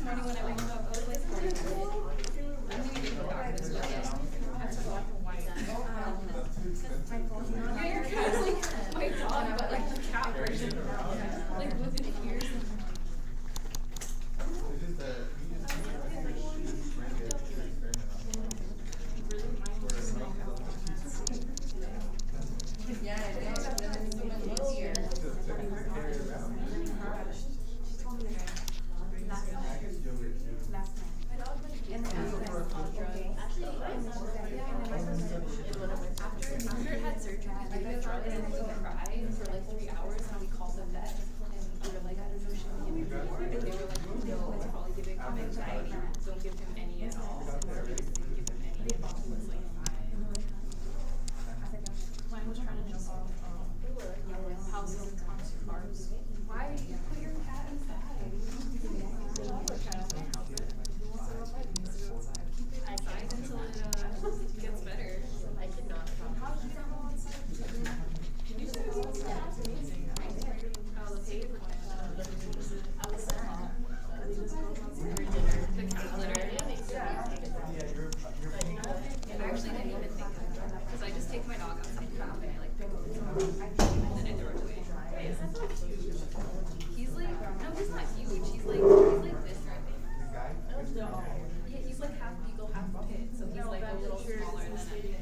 morning when I woke up, I was like, I'm gonna get the doctor's again. I have to black and white. Yeah, your cat's like my dog, but like the cat version. Like with the ears. Yeah, it is. It's so much easier. After it had surgery, they gave it drugs and we cried for like 3 hours and we called the vet and we were like, I don't know, should we give him more? And they were like, no, it's probably giving him anxiety. Don't give him any at all. And we just didn't give him any at all. He was like 5. Mine was trying to jump off houses and onto cars. Why did you put your cat inside? Outside until it gets better. I did not. How did you not go outside? Can you just go outside? That's amazing. Oh, the paid one. I was so hot. The cat litter. Yeah. I actually didn't even think of that. Because I just take my dog outside and I like pick up his dog. And then I throw it away. Is that not huge? He's like, no, he's not huge. He's like this right there. No. Yeah, he's like half beagle, half pit. So he's like a little smaller than a pit.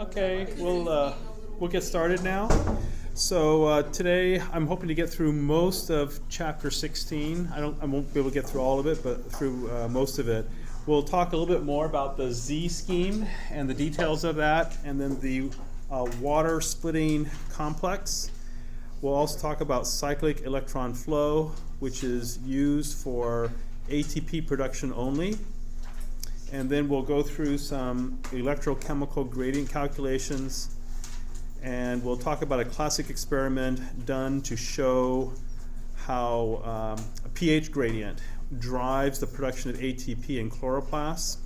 Okay, we'll get started now. So today I'm hoping to get through most of chapter 16. I won't be able to get through all of it, but through most of it. We'll talk a little bit more about the Z scheme and the details of that, and then the water splitting complex. We'll also talk about cyclic electron flow, which is used for ATP production only. And then we'll go through some electrochemical gradient calculations, and we'll talk about a classic experiment done to show how a pH gradient drives the production of ATP in chloroplasts.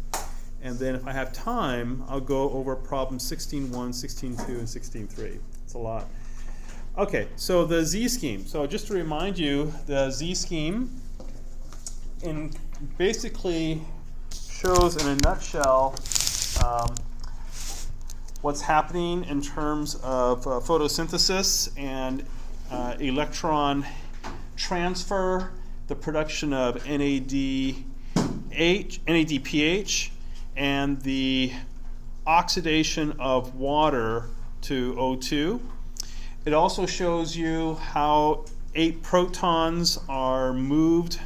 And then if I have time, I'll go over problem 16.1, 16.2, and 16.3. It's a lot. Okay, so the Z scheme. So just to remind you, the Z scheme basically shows in a nutshell what's happening in terms of photosynthesis and electron transfer, the production of NADPH, and the oxidation of water to O2. It also shows you how 8 protons are moved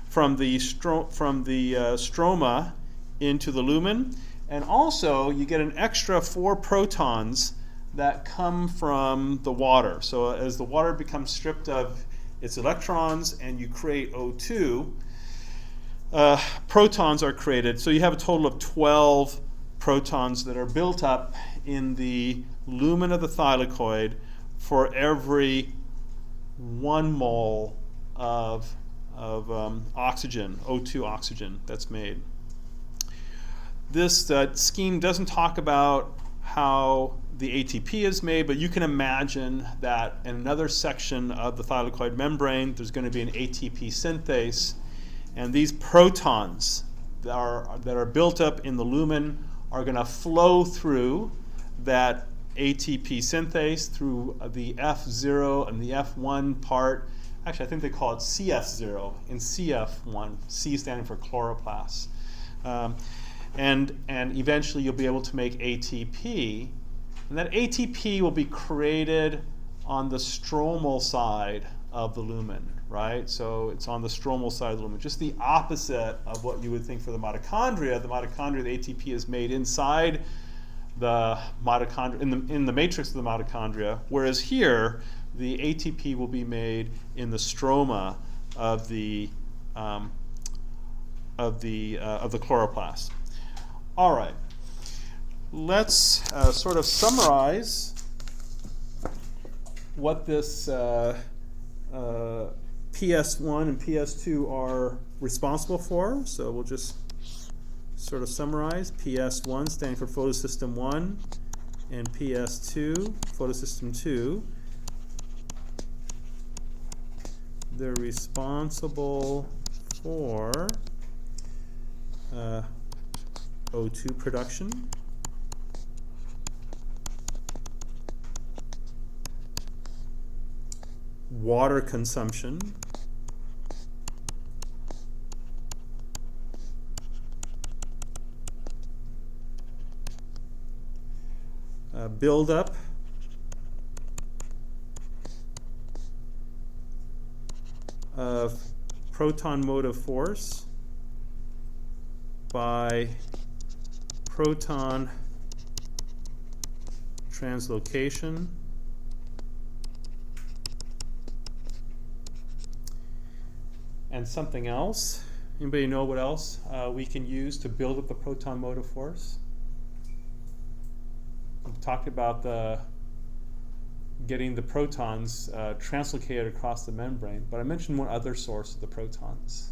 from the stroma into the lumen, and also you get an extra 4 protons that come from the water. So as the water becomes stripped of its electrons and you create O2, protons are created. So you have a total of 12 protons that are built up in the lumen of the thylakoid for every 1 mole of oxygen, O2 oxygen that's made. This scheme doesn't talk about how the ATP is made, but you can imagine that in another section of the thylakoid membrane there's going to be an ATP synthase, and these protons that are built up in the lumen are going to flow through that ATP synthase through the F0 and the F1 part. Actually, I think they call it CF0 and CF1, C standing for chloroplasts. And eventually you'll be able to make ATP. And that ATP will be created on the stromal side of the lumen, right? So it's on the stromal side of the lumen, just the opposite of what you would think for the mitochondria. The mitochondria, the ATP is made inside the mitochondria, in the matrix of the mitochondria, whereas here the ATP will be made in the stroma of the chloroplast. All right, let's sort of summarize what this PS1 and PS2 are responsible for. So we'll just sort of summarize. PS1 standing for photosystem 1, and PS2, photosystem 2. They're responsible for O2 production. Water consumption. Buildup of proton motive force by proton translocation and something else. Anybody know what else we can use to build up the proton motive force? We talked about getting the protons translocated across the membrane, but I mentioned one other source of the protons.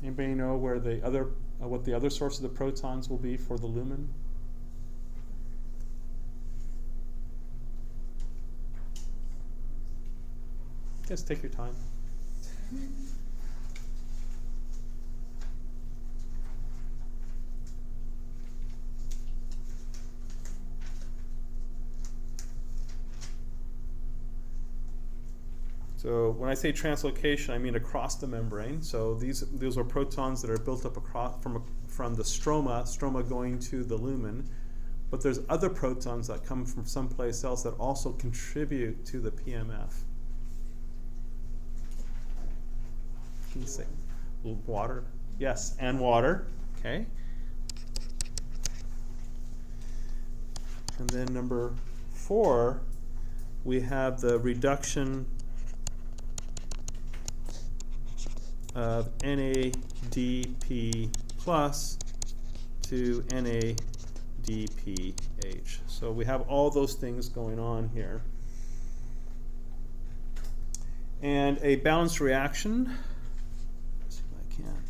Anybody know where the other, what the other source of the protons will be for the lumen? Just take your time. So when I say translocation, I mean across the membrane. So these are protons that are built up across from the stroma going to the lumen. But there's other protons that come from someplace else that also contribute to the PMF. Can you say water? Yes, and water. Okay. And then number 4, we have the reduction of NADP plus to NADPH. So we have all those things going on here. And a balanced reaction. Let's see if I can.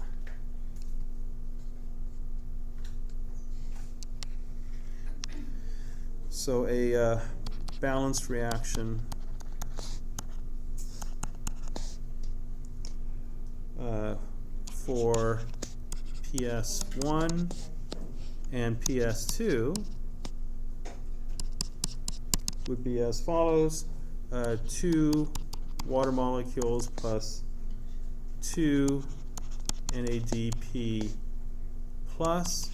So a balanced reaction for PS1 and PS2 would be as follows: 2 water molecules plus 2 NADP plus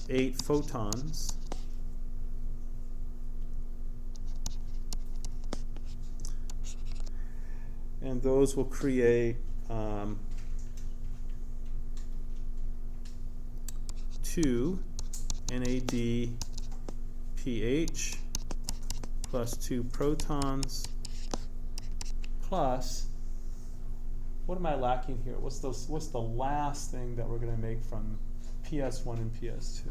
8 photons and those will create 2 NADPH plus 2 protons plus, what am I lacking here? What's the last thing that we're going to make from PS1 and PS2?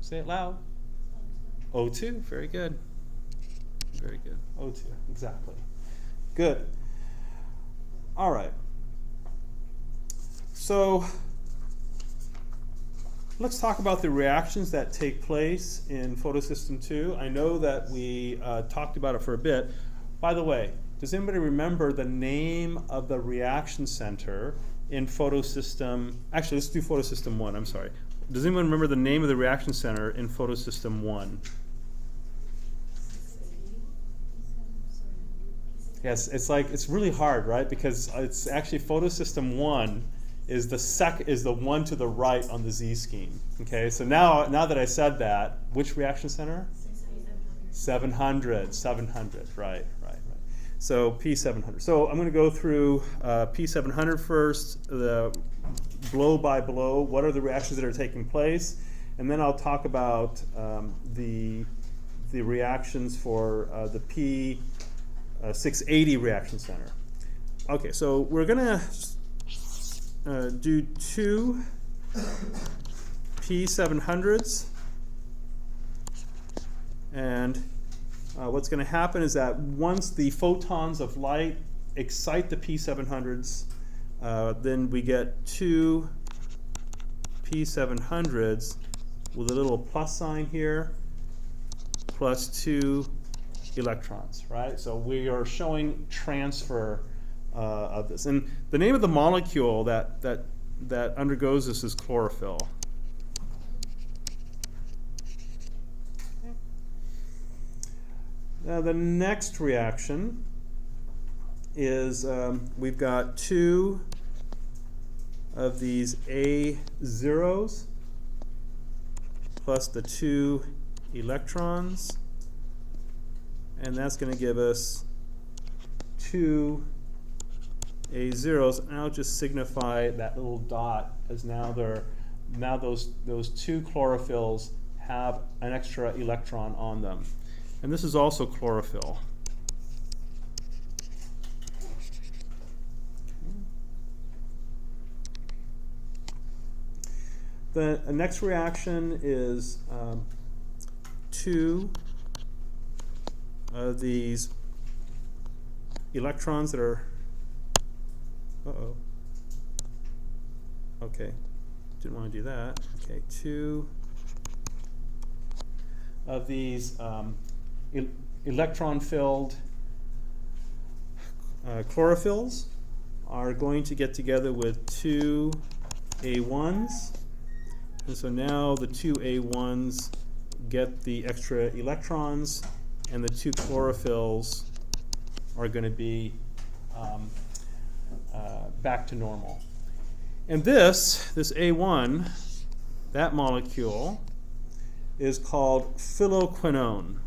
Say it loud. O2, very good. Very good. O2, exactly. Good. All right. So let's talk about the reactions that take place in photosystem 2. I know that we talked about it for a bit. By the way, does anybody remember the name of the reaction center in photosystem? Actually, let's do photosystem 1. I'm sorry. Does anyone remember the name of the reaction center in photosystem 1? Yes, it's really hard, right? Because it's actually photosystem 1 is the one to the right on the Z scheme. Okay, so now that I said that, which reaction center? 700, right. So P700. So I'm going to go through P700 first, the blow by blow. What are the reactions that are taking place? And then I'll talk about the reactions for the P680 reaction center. Okay, so we're going to do 2 P700s. And what's going to happen is that once the photons of light excite the P700s, then we get 2 P700s with a little plus sign here, plus 2 electrons, right? So we are showing transfer of this. And the name of the molecule that undergoes this is chlorophyll. Now the next reaction is we've got 2 of these A zeros plus the 2 electrons, and that's going to give us 2 A zeros, and I'll just signify that little dot as now those 2 chlorophylls have an extra electron on them. And this is also chlorophyll. The next reaction is 2 of these electrons that are, okay, didn't want to do that. Okay, 2 of these electron-filled chlorophylls are going to get together with 2 A1s. And so now the 2 A1s get the extra electrons, and the 2 chlorophylls are going to be back to normal. And this A1, that molecule, is called phylloquinone.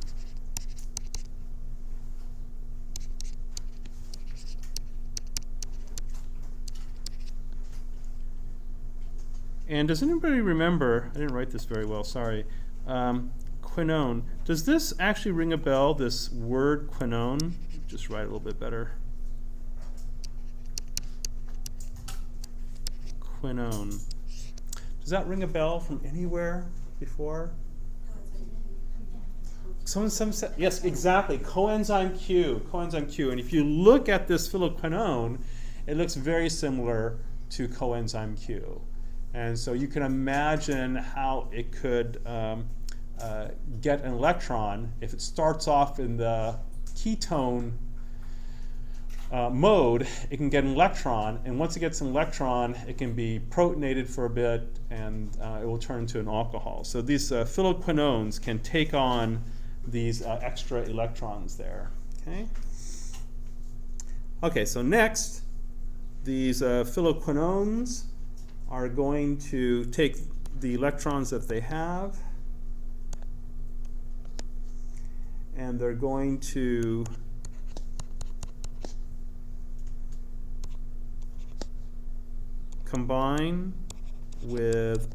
And does anybody remember, I didn't write this very well, sorry, quinone. Does this actually ring a bell, this word quinone? Just write it a little bit better. Quinone. Does that ring a bell from anywhere before? Some said, yes, exactly, coenzyme Q, coenzyme Q. And if you look at this phylloquinone, it looks very similar to coenzyme Q. And so you can imagine how it could get an electron. If it starts off in the ketone mode, it can get an electron, and once it gets an electron, it can be protonated for a bit, and it will turn into an alcohol. So these phylloquinones can take on these extra electrons there. Okay, so next, these phylloquinones are going to take the electrons that they have, and they're going to combine with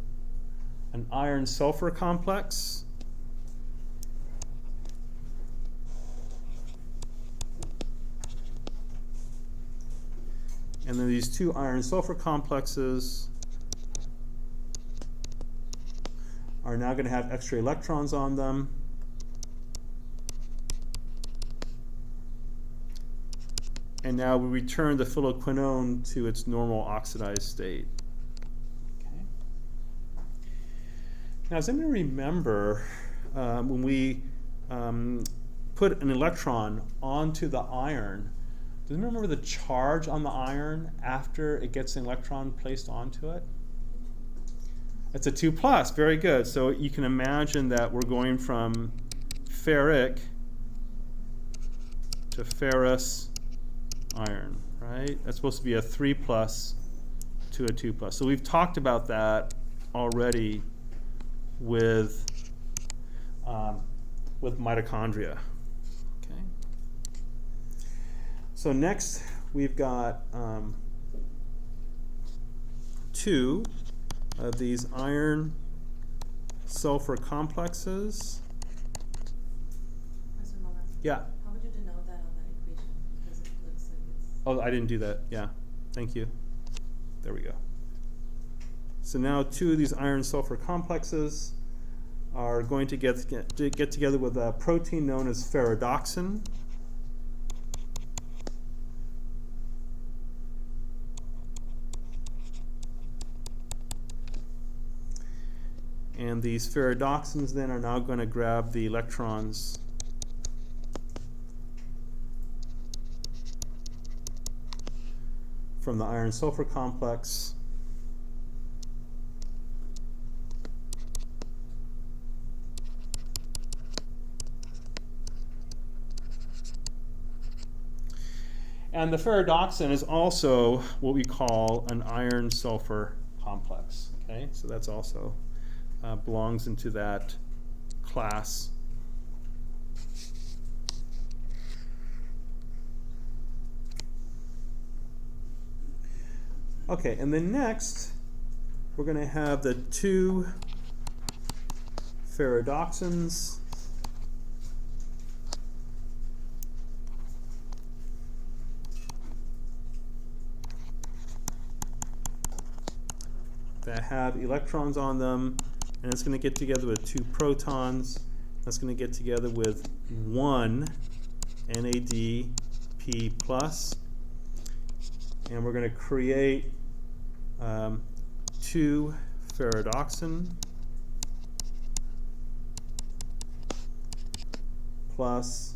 an iron-sulfur complex, and then these 2 iron-sulfur complexes are now going to have extra electrons on them. And now we return the phylloquinone to its normal oxidized state. Okay. Now, does anybody remember when we put an electron onto the iron, does anyone remember the charge on the iron after it gets an electron placed onto it? It's a 2+, very good. So you can imagine that we're going from ferric to ferrous iron, right? That's supposed to be a 3+ to a 2+. So we've talked about that already with mitochondria. Okay. So next we've got 2 of these iron-sulfur complexes. Mr. Momand, Yeah. how would you denote that on that equation? Because it looks like it's... Oh, I didn't do that. Yeah. Thank you. There we go. So now 2 of these iron-sulfur complexes are going to get together with a protein known as ferredoxin. And these ferredoxins then are now going to grab the electrons from the iron sulfur complex and the ferredoxin is also what we call an iron sulfur complex. Okay, so that's also belongs into that class. Okay, and then next we're going to have the two ferredoxins that have electrons on them, and it's going to get together with two protons. That's going to get together with one NADP+, and we're going to create two ferredoxin plus.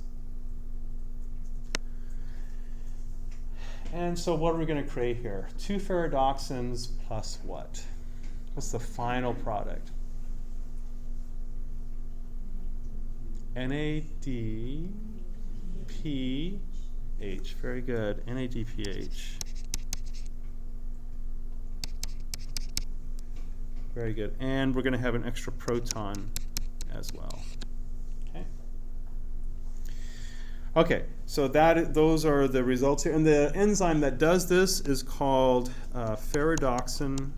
And so what are we going to create here? Two ferredoxins plus what? What's the final product? NADPH. Very good. NADPH. Very good. And we're going to have an extra proton as well. Okay. Okay, so those are the results here. And the enzyme that does this is called ferredoxin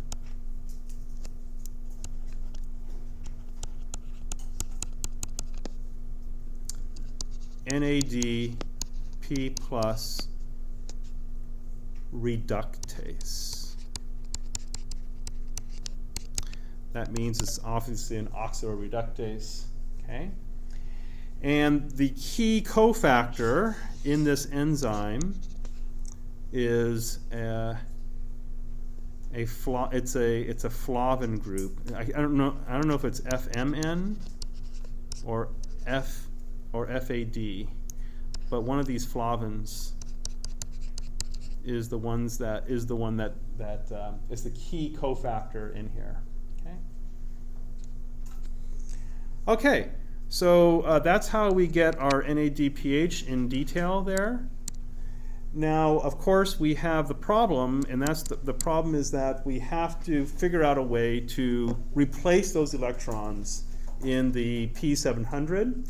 NADP+ reductase. That means it's obviously an oxidoreductase. Okay. And the key cofactor in this enzyme is it's a flavin group. I don't know if it's FMN or FAD, but one of these flavins is the one that is the key cofactor in here. Okay. Okay. So that's how we get our NADPH in detail there. Now, of course, we have the problem, and that's the problem is that we have to figure out a way to replace those electrons in the P700.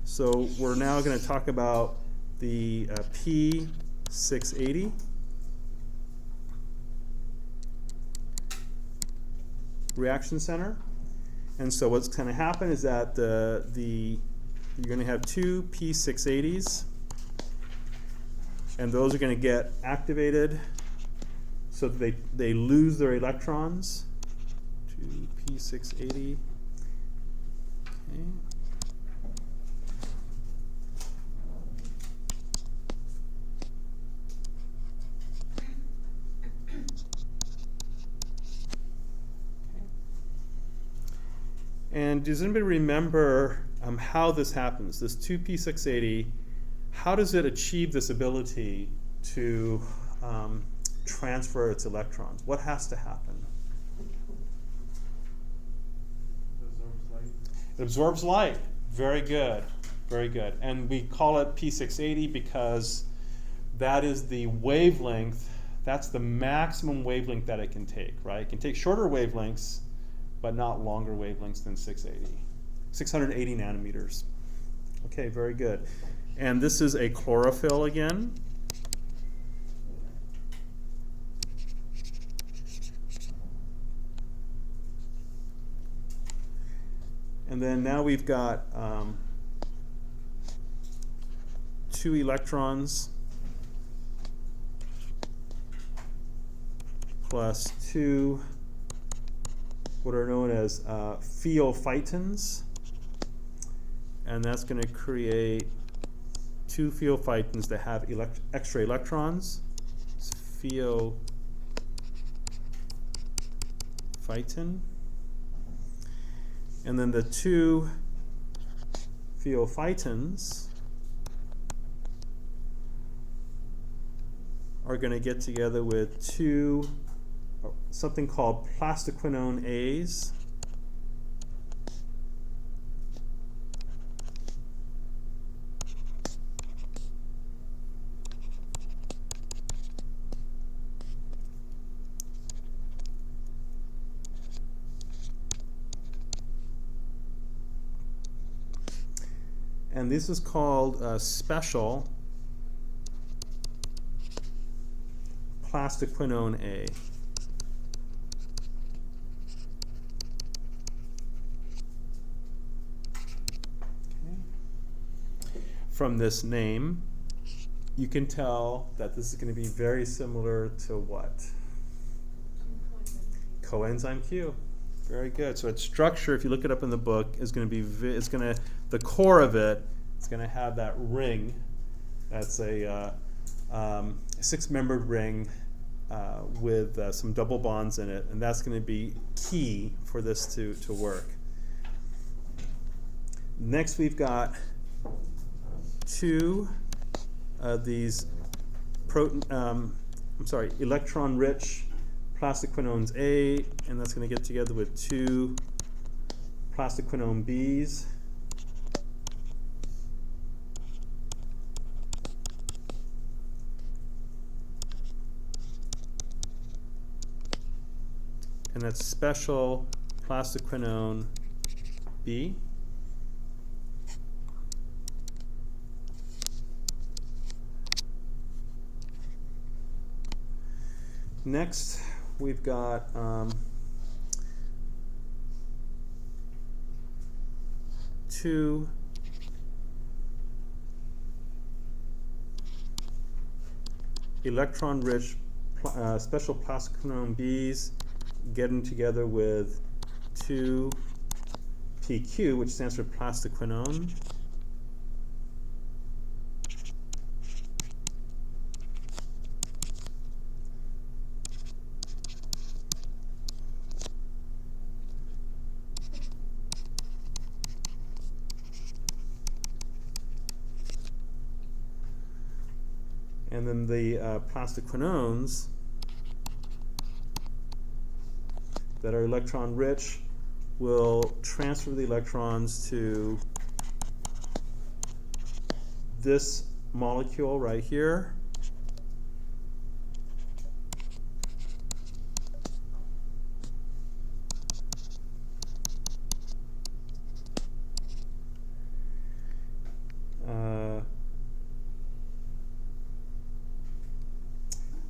So we're now going to talk about the P680. Reaction center. And so what's going to happen is that you're going to have two P680s, and those are going to get activated so that they lose their electrons. Two P680. Okay. And does anybody remember how this happens? This 2p680, how does it achieve this ability to transfer its electrons? What has to happen? It absorbs light. Very good. Very good. And we call it P680 because that is the wavelength, that's the maximum wavelength that it can take, right? It can take shorter wavelengths, but not longer wavelengths than 680 nanometers. Okay, very good. And this is a chlorophyll again. And then now we've got two electrons plus two what are known as pheophytins, and that's going to create two pheophytins that have extra electrons. It's pheophytin. And then the two thiophytins are going to get together with something called plastoquinone A's. And this is called special plastoquinone A. From this name, you can tell that this is going to be very similar to what? Coenzyme Q. Very good. So its structure, if you look it up in the book, is going to be the core of it is going to have that ring. That's a six-membered ring with some double bonds in it, and that's going to be key for this to work. Next, we've got two of these electron-rich plastoquinones A, and that's going to get together with two plastoquinone B's. And that's special plastoquinone B. Next, we've got two electron-rich special plastoquinone B's getting together with two PQ, which stands for plastoquinone. And then the plastoquinones that are electron rich will transfer the electrons to this molecule right here.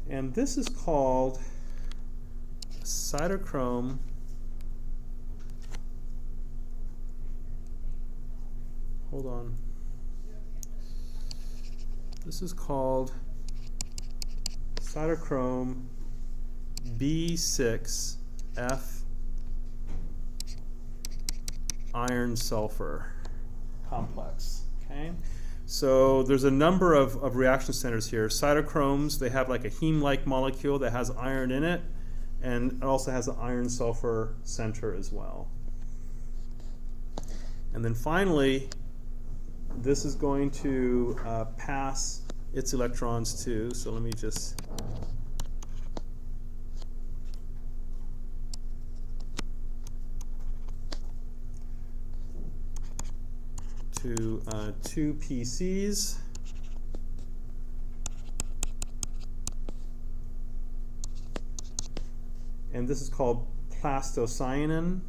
And this is called cytochrome hold on. This is called cytochrome B6F iron sulfur complex. Okay? So there's a number of reaction centers here. Cytochromes, they have like a heme-like molecule that has iron in it, and it also has an iron sulfur center as well. And then finally, this is going to pass its electrons to, so let me just to two PCs. And this is called plastocyanin.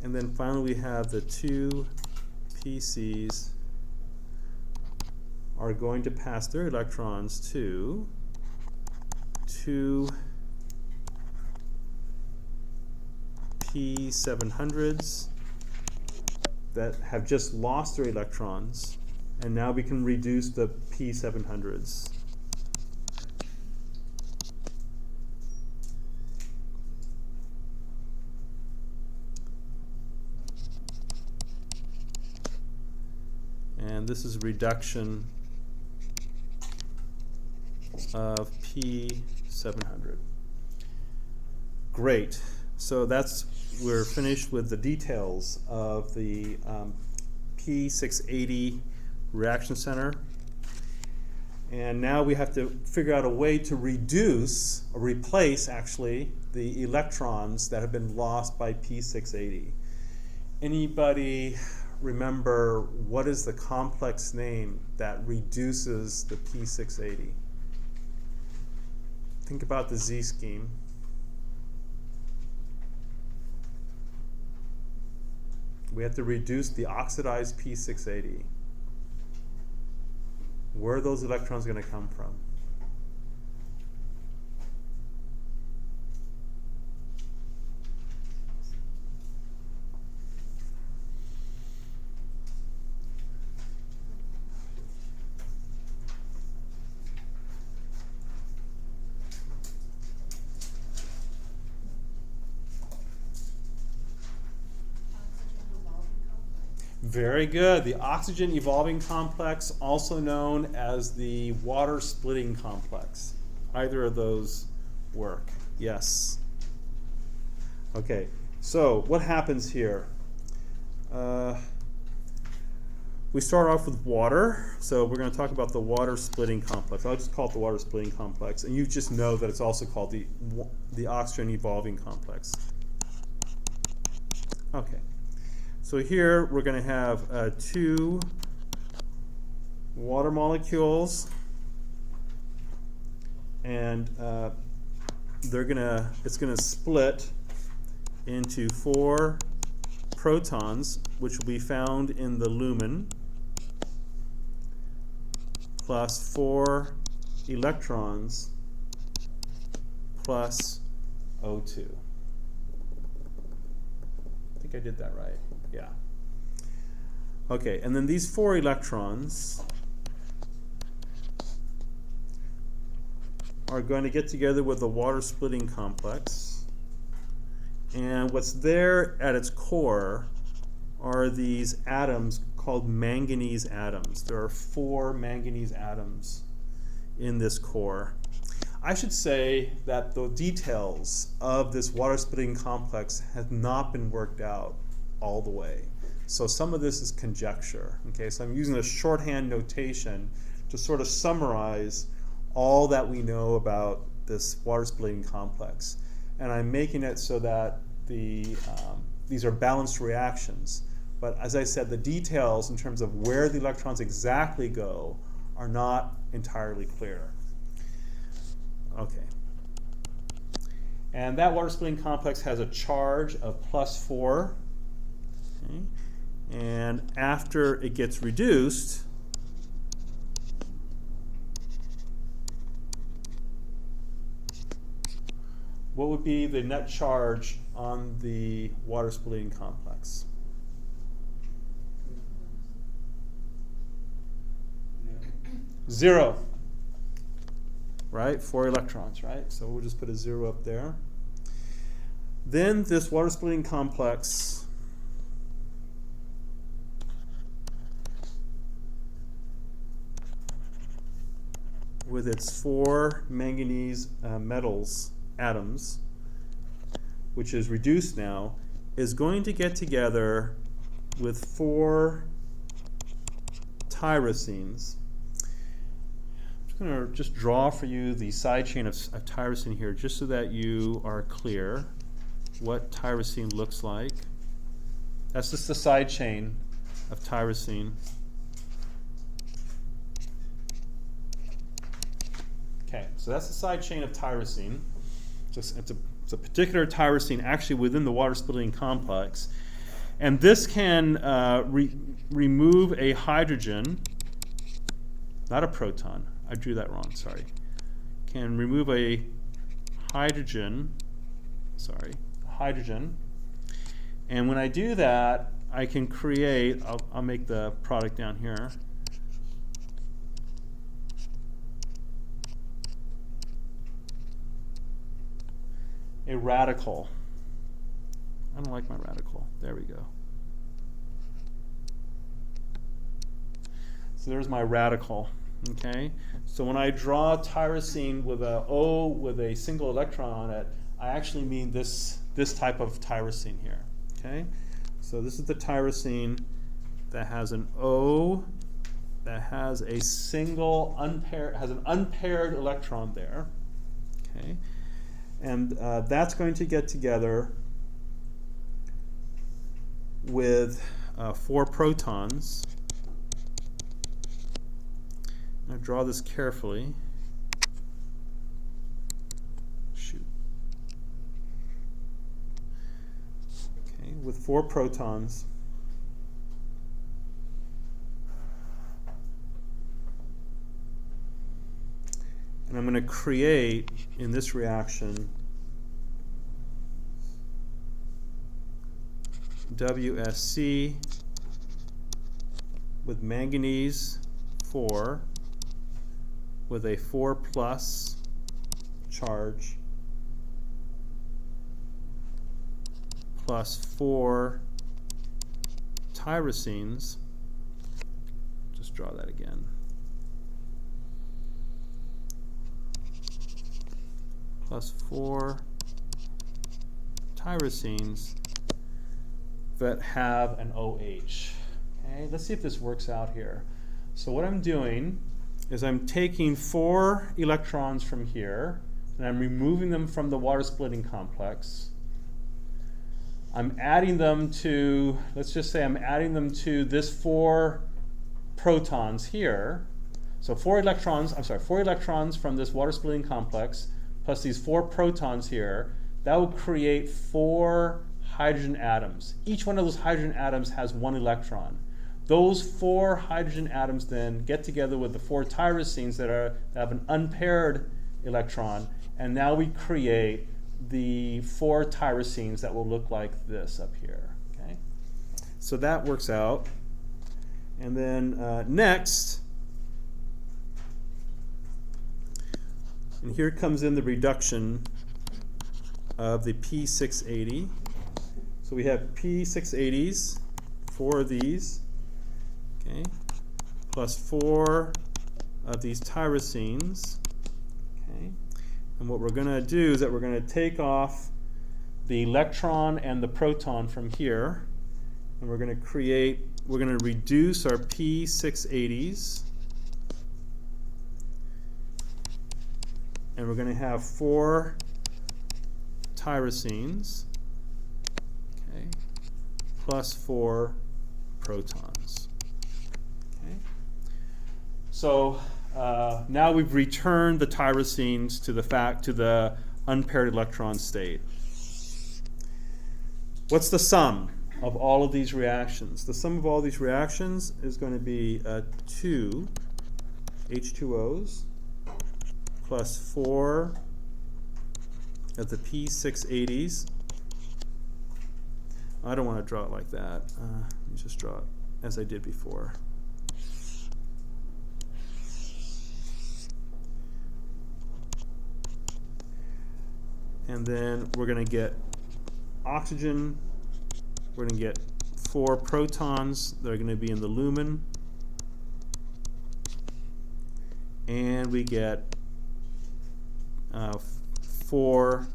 And then finally we have the two PCs are going to pass their electrons to two P700s that have just lost their electrons, and now we can reduce the P700s. this is reduction of P700. Great. So we're finished with the details of the P680 reaction center. And now we have to figure out a way to reduce, or replace actually, the electrons that have been lost by P680. Anybody remember what is the complex name that reduces the P680? Think about the Z scheme. We have to reduce the oxidized P680. Where are those electrons going to come from? Very good. The oxygen evolving complex, also known as the water splitting complex. Either of those work. Yes. Okay, so what happens here? We start off with water, so we're going to talk about the water splitting complex. I'll just call it the water splitting complex, and you just know that it's also called the oxygen evolving complex. Okay. So here we're going to have two water molecules, and it's going to split into 4 protons, which will be found in the lumen, plus 4 electrons, plus O2. I think I did that right. Yeah. Okay, and then these 4 electrons are going to get together with the water splitting complex. And what's there at its core are these atoms called manganese atoms. There are 4 manganese atoms in this core. I should say that the details of this water splitting complex have not been worked out all the way. So some of this is conjecture. Okay, so I'm using a shorthand notation to sort of summarize all that we know about this water splitting complex. And I'm making it so that these are balanced reactions. But as I said, the details in terms of where the electrons exactly go are not entirely clear. Okay. And that water splitting complex has a charge of +4. Okay. And after it gets reduced, what would be the net charge on the water splitting complex? Zero. Right? 4 electrons, right? So we'll just put a 0 up there. Then this water splitting complex with its 4 manganese metals atoms, which is reduced now, is going to get together with 4 tyrosines. I'm going to just draw for you the side chain of tyrosine here, just so that you are clear what tyrosine looks like. That's just the side chain of tyrosine. Okay, so that's the side chain of tyrosine. It's a particular tyrosine actually within the water splitting complex. And this can remove a hydrogen, not a proton. I drew that wrong, sorry. Can remove a hydrogen, And when I do that, I can create, I'll make the product down here. A radical. I don't like my radical. There we go. So there's my radical. Okay. So when I draw tyrosine with a O with a single electron on it, I actually mean this type of tyrosine here. Okay. So this is the tyrosine that has an O that has a single unpaired electron there. Okay. And that's going to get together with 4 protons. Now draw this carefully. Shoot. Okay, with 4 protons. And I'm going to create, in this reaction, WSC with manganese 4 with a 4 plus charge plus 4 tyrosines. Just draw that again. Plus 4 tyrosines that have an OH. Okay, let's see if this works out here. So what I'm doing is I'm taking 4 electrons from here and I'm removing them from the water splitting complex. I'm adding them to, let's just say I'm adding them to this 4 protons here. So 4 electrons from this water splitting complex plus these 4 protons here. That will create 4 hydrogen atoms. Each one of those hydrogen atoms has 1 electron. Those 4 hydrogen atoms then get together with the 4 tyrosines that have an unpaired electron, and now we create the 4 tyrosines that will look like this up here. Okay? So that works out. And then next, and here comes in the reduction of the P680. So we have P680s, 4 of these, okay, plus 4 of these tyrosines, okay. And what we're going to do is that we're going to take off the electron and the proton from here, and we're going to reduce our P680s, and we're going to have 4 tyrosines, okay, plus 4 protons. Okay. So now we've returned the tyrosines to the unpaired electron state. What's the sum of all of these reactions? The sum of all these reactions is going to be 2 H2Os plus 4 of the P680s. I don't want to draw it like that. Let me just draw it as I did before. And then we're going to get oxygen. We're going to get 4 protons that are going to be in the lumen. And we get 4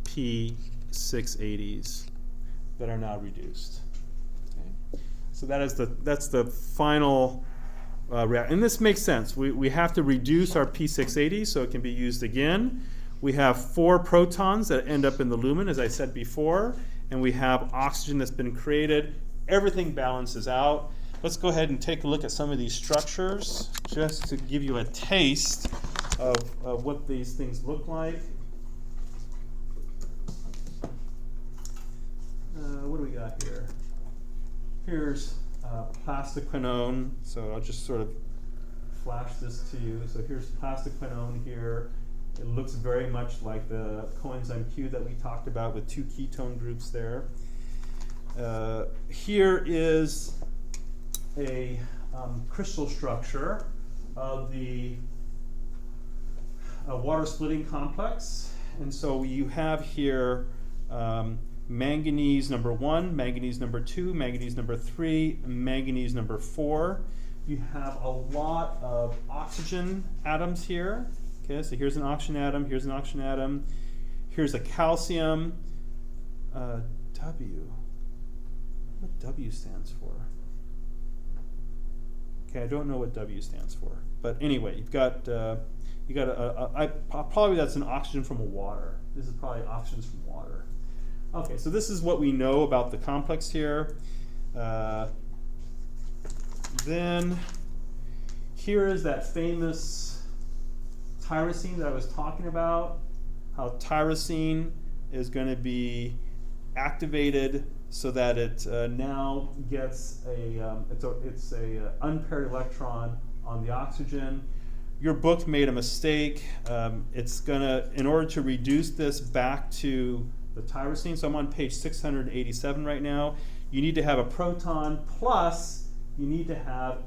P680s that are now reduced. Okay. So that's the final reaction. And this makes sense. We have to reduce our P680 so it can be used again. We have 4 protons that end up in the lumen, as I said before, and we have oxygen that's been created. Everything balances out. Let's go ahead and take a look at some of these structures just to give you a taste of what these things look like. What do we got here? Here's plastiquinone. So I'll just sort of flash this to you. So here's plastiquinone here. It looks very much like the coenzyme Q that we talked about with 2 ketone groups there. Here is a crystal structure of the water splitting complex. And so you have here manganese number 1, manganese number 2, manganese number 3, manganese number 4. You have a lot of oxygen atoms here. Okay, so here's an oxygen atom, here's an oxygen atom, here's a calcium. W. What W stands for? Okay, I don't know what W stands for. But anyway, you've got probably that's an oxygen from water. This is probably oxygens from water. Okay, so this is what we know about the complex here. Then here is that famous tyrosine that I was talking about, how tyrosine is going to be activated so that it now gets it's a unpaired electron on the oxygen. Your book made a mistake. It's gonna, in order to reduce this back to the tyrosine, so I'm on page 687 right now, you need to have a proton plus you need to have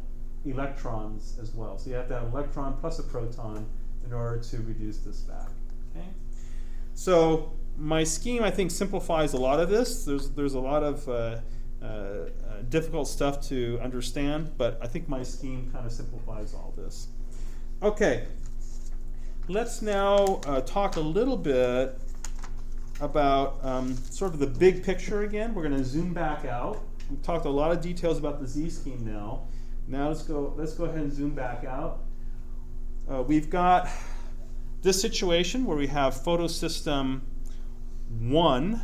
electrons as well. So you have to have an electron plus a proton in order to reduce this back. Okay? So my scheme, I think, simplifies a lot of this. There's a lot of difficult stuff to understand, but I think my scheme kind of simplifies all this. Okay, let's now talk a little bit about sort of the big picture again. We're going to zoom back out. We've talked a lot of details about the Z scheme now. Now let's go ahead and zoom back out. We've got this situation where we have photosystem 1.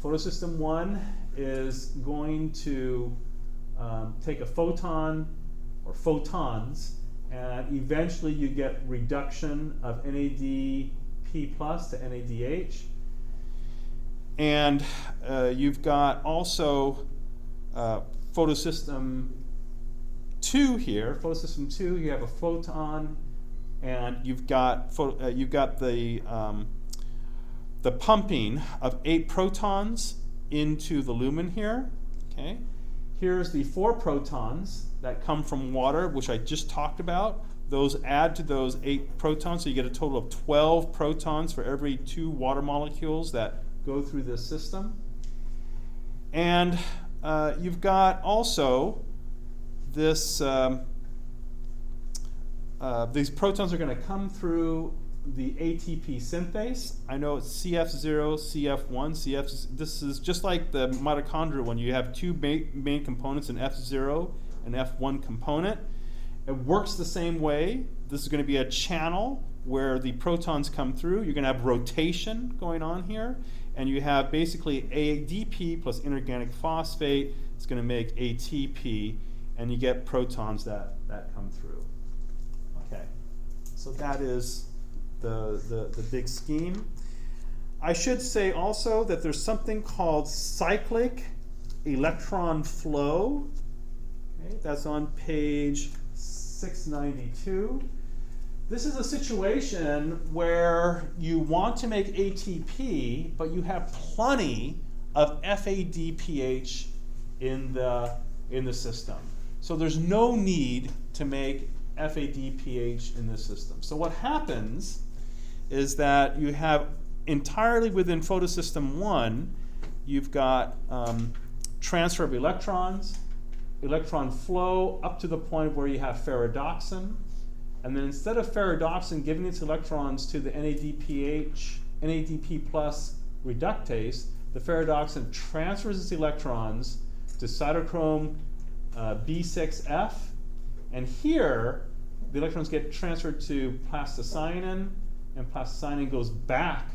Photosystem 1 is going to take a photon or photons, and eventually you get reduction of NADP plus to NADH. And you've got also photosystem 2 here. Photosystem 2, you have a photon, and you've got the pumping of 8 protons into the lumen here. Okay. Here's the 4 protons that come from water, which I just talked about. Those add to those 8 protons, so you get a total of 12 protons for every 2 water molecules that go through this system. And you've got also this, these protons are going to come through the ATP synthase. I know it's CF0, CF1, this is just like the mitochondria when you have 2 main components, an F0 and F1 component. It works the same way. This is going to be a channel where the protons come through. You're going to have rotation going on here, and you have basically ADP plus inorganic phosphate. It's going to make ATP, and you get protons that come through. Okay, so that is the big scheme. I should say also that there's something called cyclic electron flow. Okay, that's on page 692. This is a situation where you want to make ATP, but you have plenty of FADPH in the system. So there's no need to make FADPH in this system. So what happens is that you have entirely within photosystem 1, you've got transfer of electrons, electron flow up to the point where you have ferredoxin, and then instead of ferredoxin giving its electrons to the NADP plus reductase, the ferredoxin transfers its electrons to cytochrome B6F, and here the electrons get transferred to plastocyanin, and plastocyanin goes back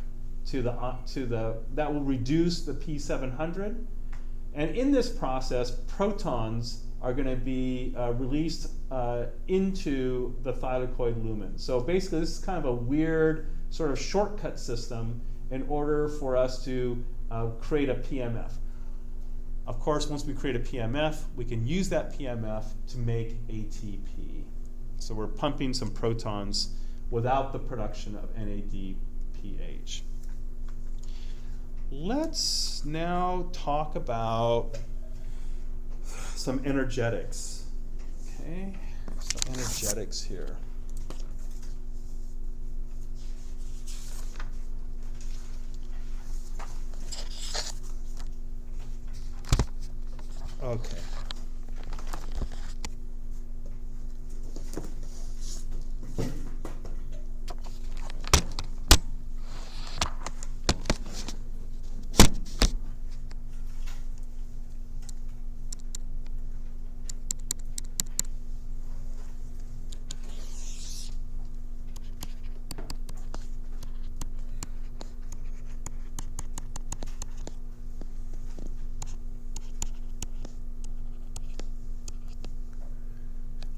to that will reduce the P700. And in this process, protons are going to be released into the thylakoid lumen. So basically, this is kind of a weird sort of shortcut system in order for us to create a PMF. Of course, once we create a PMF, we can use that PMF to make ATP. So we're pumping some protons without the production of NADPH. Let's now talk about some energetics. Okay, some energetics here. Okay.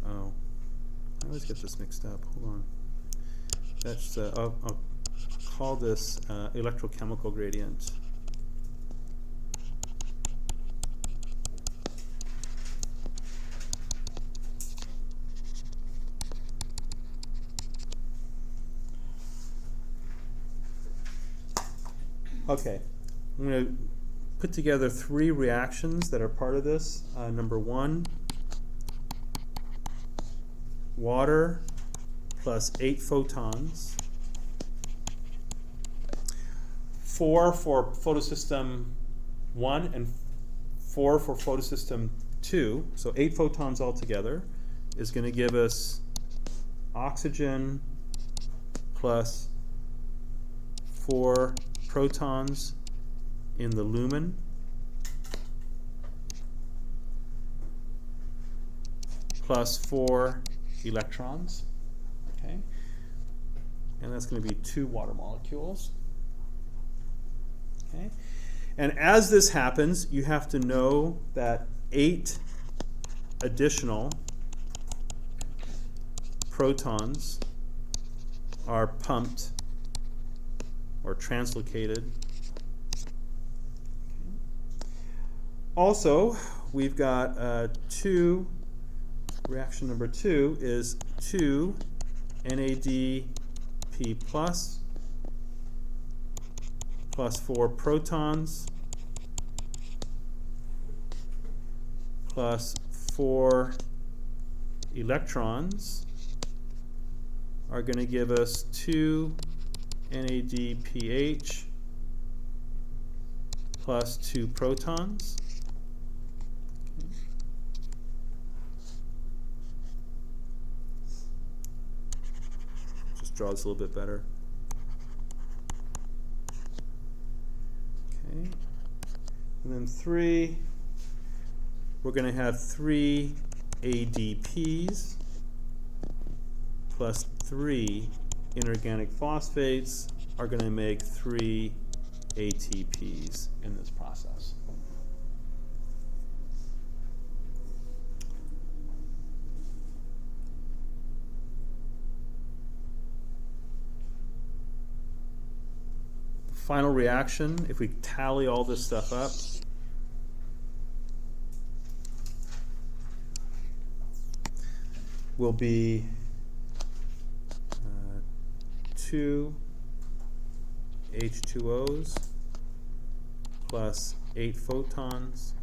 Oh, I always get this mixed up. Hold on. That's I'll call this electrochemical gradient. Okay, I'm going to put together 3 reactions that are part of this. Number 1, water plus 8 photons, 4 for photosystem 1 and 4 for photosystem 2, so 8 photons altogether, is going to give us oxygen plus 4 protons in the lumen plus 4 electrons, okay? And that's going to be 2 water molecules, okay? And as this happens, you have to know that 8 additional protons are pumped or translocated. Okay. Also, we've got reaction number 2 is 2 NADP plus 4 protons plus 4 electrons are going to give us 2 NADPH plus 2 protons. Okay. Just draw this a little bit better. Okay. And then 3, we're going to have 3 ADPs plus 3 inorganic phosphates are going to make 3 ATPs in this process. Final reaction, if we tally all this stuff up, will be 2 H2Os plus 8 photons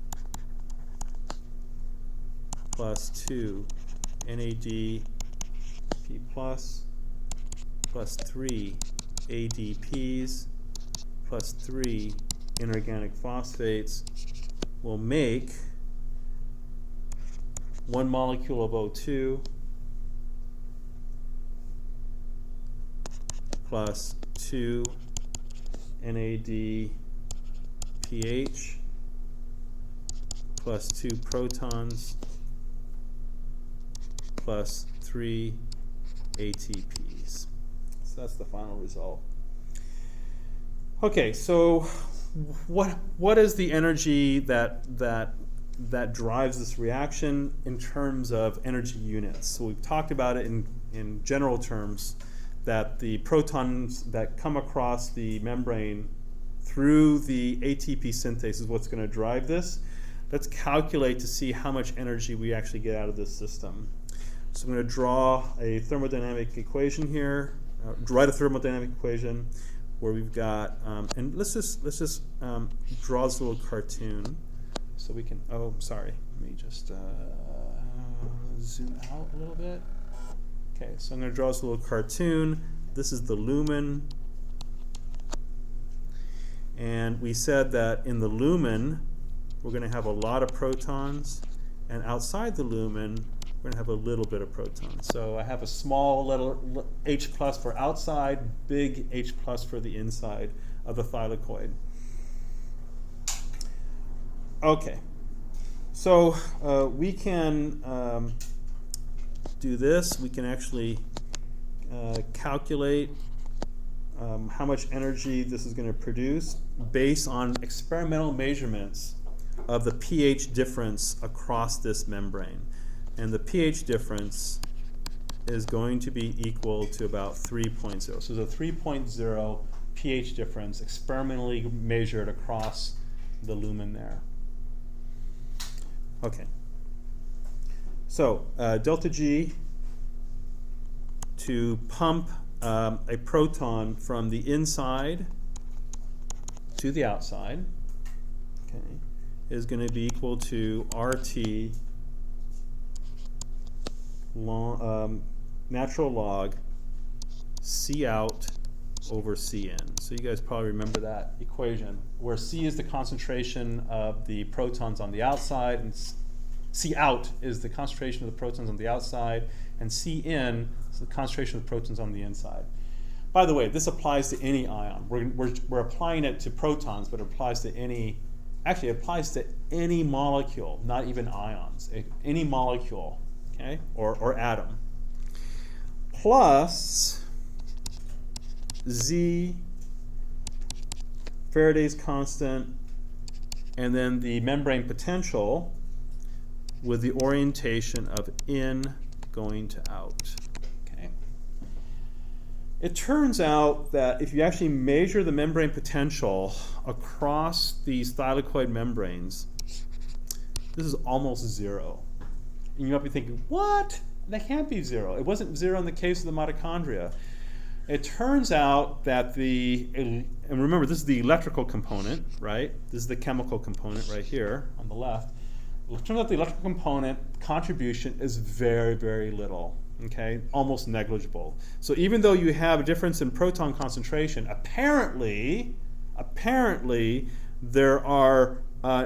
plus 2 NADP plus 3 ADPs plus 3 inorganic phosphates will make 1 molecule of O2 plus 2 NADPH plus 2 protons plus 3 ATPs. So that's the final result. Okay, so what is the energy that drives this reaction in terms of energy units? So we've talked about it in general terms, that the protons that come across the membrane through the ATP synthase is what's going to drive this. Let's calculate to see how much energy we actually get out of this system. So I'm going to draw a thermodynamic equation here, write a thermodynamic equation where we've got, and let's just draw this little cartoon so we can, oh, sorry, let me just zoom out a little bit. Okay, so I'm going to draw this little cartoon. This is the lumen. And we said that in the lumen, we're going to have a lot of protons, and outside the lumen, we're going to have a little bit of protons. So I have a small little H plus for outside, big H plus for the inside of the thylakoid. Okay, so we can do this. We can actually calculate how much energy this is going to produce based on experimental measurements of the pH difference across this membrane. And the pH difference is going to be equal to about 3.0. So there's a 3.0 pH difference experimentally measured across the lumen there. Okay. So delta G to pump a proton from the inside to the outside, okay, is going to be equal to RT natural log C out over Cn. So you guys probably remember that equation, where C is the concentration of the protons on the outside, and C out is the concentration of the protons on the outside, and Cn is the concentration of the protons on the inside. By the way, this applies to any ion. We're applying it to protons, but it applies to any, actually it applies to any molecule, not even ions, any molecule, okay, or atom. Plus Z, Faraday's constant, and then the membrane potential with the orientation of in going to out. Okay. It turns out that if you actually measure the membrane potential across these thylakoid membranes, this is almost zero. And you might be thinking, what? That can't be zero. It wasn't zero in the case of the mitochondria. It turns out that and remember, this is the electrical component, right? This is the chemical component right here on the left. It turns out the electrical component contribution is very, very little, okay? Almost negligible. So even though you have a difference in proton concentration, apparently there are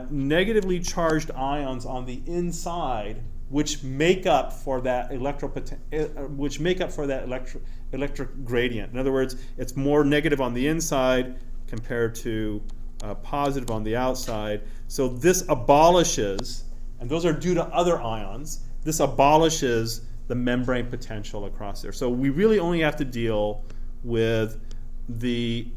negatively charged ions on the inside which make up for that electric gradient. In other words, it's more negative on the inside compared to positive on the outside. So this abolishes, and those are due to other ions, this abolishes the membrane potential across there. So we really only have to deal with the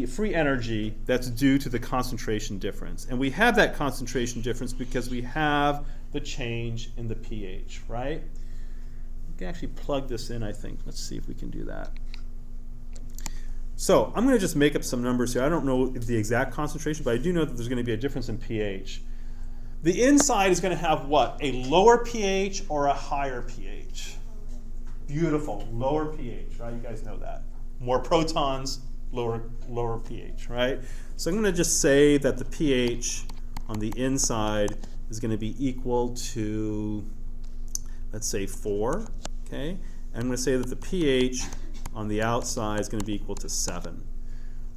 free energy that's due to the concentration difference. And we have that concentration difference because we have the change in the pH, right? We can actually plug this in, I think. Let's see if we can do that. So I'm going to just make up some numbers here. I don't know the exact concentration, but I do know that there's going to be a difference in pH. The inside is going to have what? A lower pH or a higher pH? Beautiful. Lower pH, right? You guys know that. More protons, lower pH, right? So I'm going to just say that the pH on the inside is going to be equal to, let's say, 4, okay? And I'm going to say that the pH on the outside is going to be equal to 7.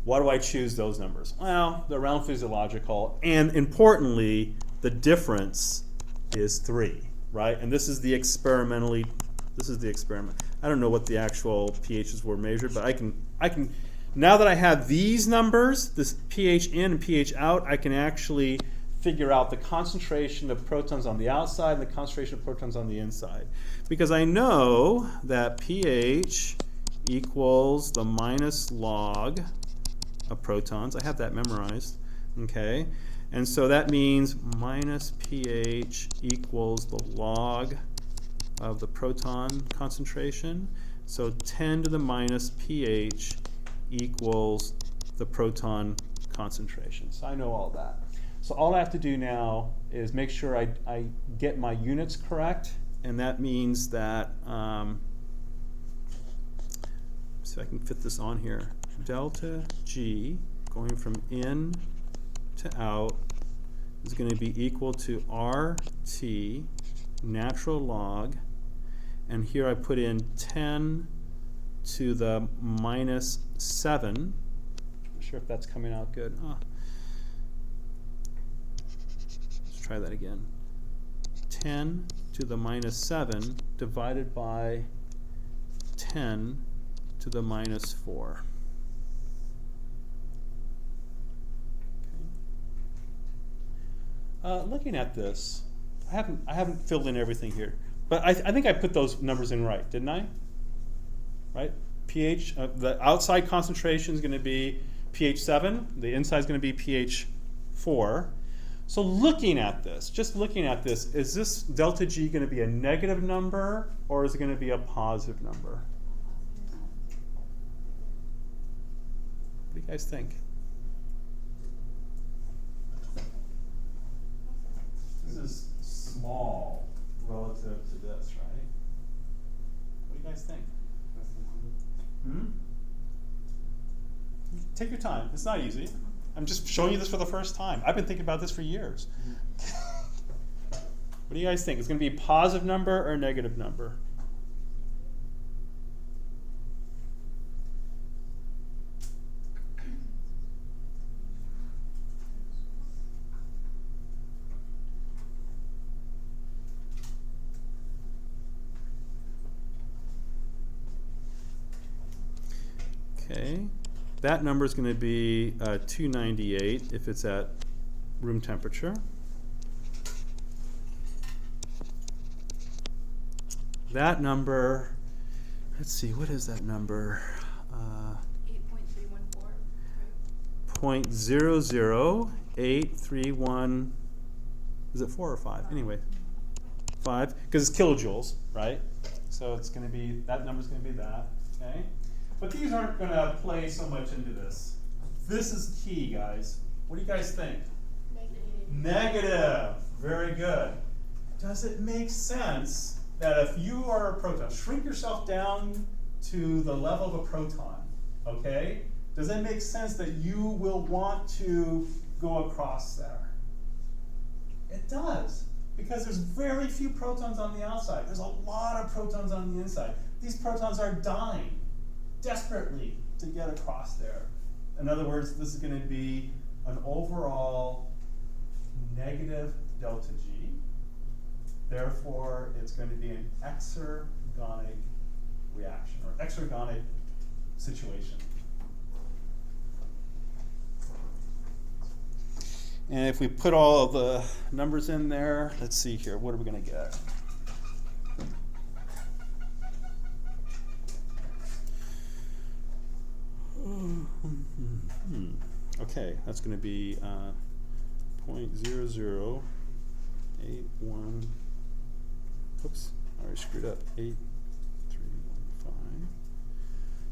Why do I choose those numbers? Well, they're around physiological, and importantly, the difference is 3, right? And this is the experiment. I don't know what the actual pHs were measured, but I can now that I have these numbers, this pH in and pH out, I can actually figure out the concentration of protons on the outside and the concentration of protons on the inside. Because I know that pH equals the minus log of protons. I have that memorized, okay? And so that means minus pH equals the log of the proton concentration. So 10 to the minus pH equals the proton concentration. So I know all that. So all I have to do now is make sure I get my units correct, and that means that, so I can fit this on here, delta G going from in to out is going to be equal to RT natural log, and here I put in 10 to the minus 7. I'm not sure if that's coming out good. try that again. 10 to the minus 7 divided by 10 to the minus 4. Looking at this, I haven't filled in everything here, but I think I put those numbers in right, didn't I? Right? pH, the outside concentration is going to be pH 7, the inside is going to be pH 4. So looking at this, just looking at this, is this delta G going to be a negative number or is it going to be a positive number? What do you guys think? This is small relative to this, right? What do you guys think? Take your time. It's not easy. I'm just showing you this for the first time. I've been thinking about this for years. What do you guys think? It's going to be a positive number or a negative number? Okay, that number is going to be 298 if it's at room temperature. That number, let's see, what is that number? 8.314. 0.00831, is it 4 or 5? Anyway, 5, because it's kilojoules, right? So it's going to be, that number's going to be that, okay? But these aren't going to play so much into this. This is key, guys. What do you guys think? Negative. Very good. Does it make sense that if you are a proton, shrink yourself down to the level of a proton, okay? Does it make sense that you will want to go across there? It does, because there's very few protons on the outside. There's a lot of protons on the inside. These protons are dying desperately to get across there. In other words, this is going to be an overall negative delta G. Therefore, it's going to be an exergonic reaction or exergonic situation. And if we put all of the numbers in there, let's see here, what are we going to get? Okay, that's going to be 0.0081. Oops, I already screwed up. 8315.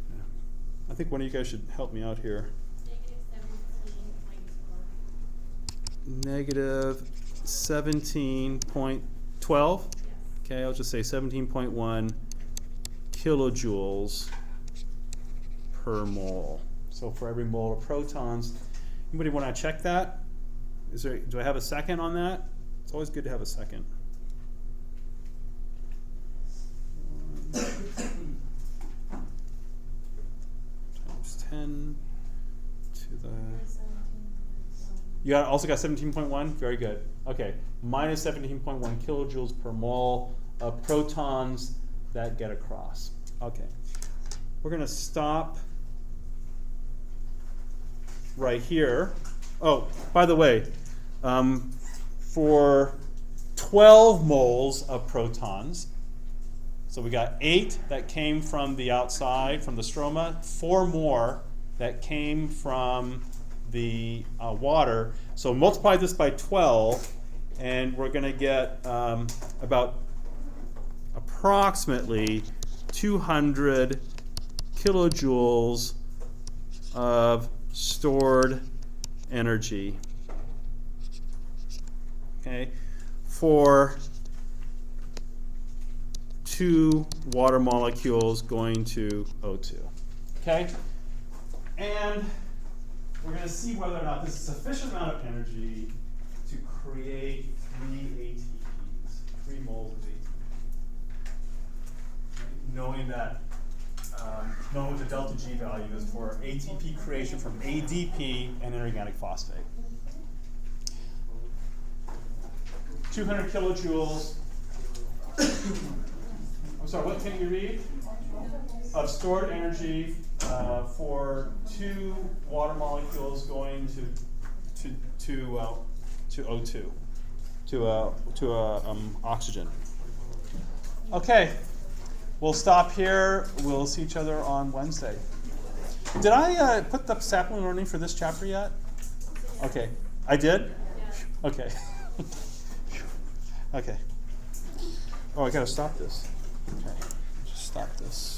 Yeah. I think one of you guys should help me out here. Negative 17.12. Yes. Okay, I'll just say 17.1 kilojoules per mole. So for every mole of protons, anybody want to check that? Do I have a second on that? It's always good to have a second. Times 10 to the... You also got 17.1? Very good. Okay, minus 17.1 kilojoules per mole of protons that get across. Okay, we're going to stop right here. Oh, by the way, for 12 moles of protons, so we got 8 that came from the outside, from the stroma, 4 more that came from the water. So multiply this by 12, and we're going to get about approximately 200 kilojoules of stored energy, okay, for 2 water molecules going to O2, okay? And we're going to see whether or not this is a sufficient amount of energy to create 3 ATPs, 3 moles of ATP. Knowing that, knowing what the delta G value is for ATP creation from ADP and inorganic phosphate. 200 kilojoules. I'm sorry, what can you read? Of stored energy for 2 water molecules going to O2, to oxygen. Okay, we'll stop here. We'll see each other on Wednesday. Did I put the sapling learning for this chapter yet? Okay, I did? Okay. Okay. Oh, I gotta stop this. Okay, just stop this.